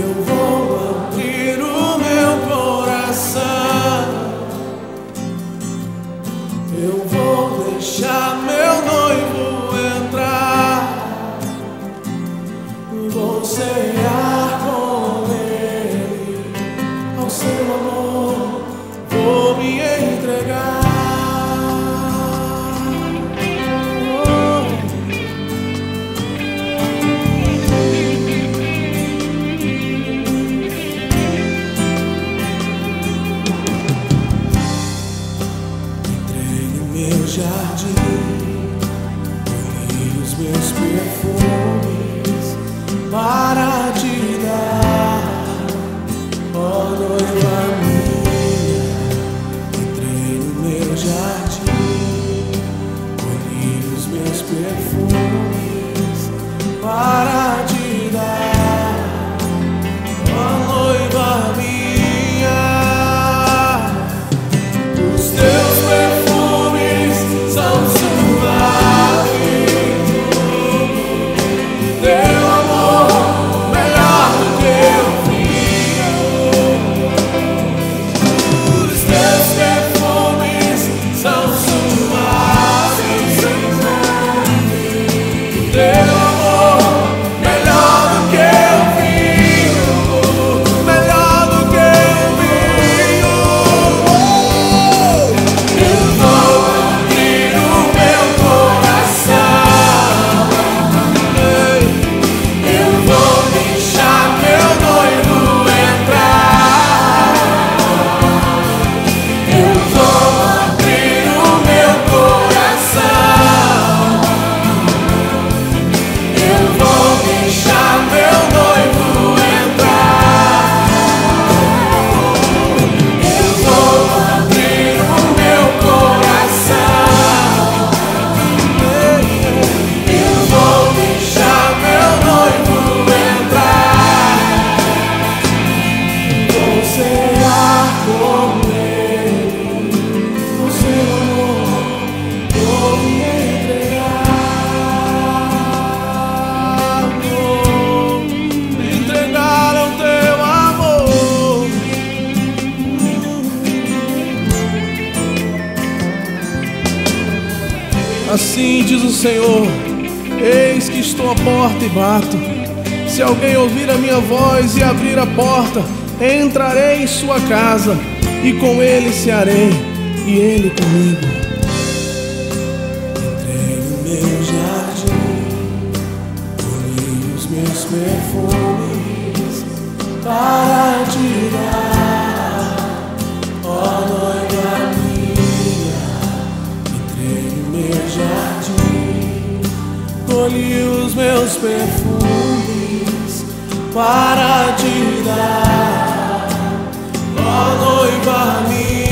Eu vou abrir o meu coração, eu vou deixar meu noivo entrar, vou cear com ele, ao seu amor vou me entregar. Meu jardim, colhi os meus perfumes para te dar, ó noiva minha. Entrei no meu jardim, colhi os meus perfumes para te dar, ó noiva minha. Os teus perfumes são suaves, teu amor melhor do que o vinho. Os teus perfumes são suaves, teu amor melhor do que o vinho, melhor do que o vinho. Eu vou abrir o meu coração, eu vou deixar meu noivo entrar, eu vou abrir o meu coração, eu vou deixar meu noivo entrar, eu vou abrir o meu coração, eu vou deixar meu noivo entrar, vou cear com ele, o seu amor vou me entregar ao teu amor. Assim diz o Senhor: eis que estou à porta e bato. Se alguém ouvir a minha voz e abrir a porta, entrarei em sua casa, e com ele cearei, e ele comigo. Entrei no meu jardim, colhi os meus perfumes para te dar, ó noiva minha. Entrei no meu jardim, colhi os meus perfumes para te dar, ó noiva minha.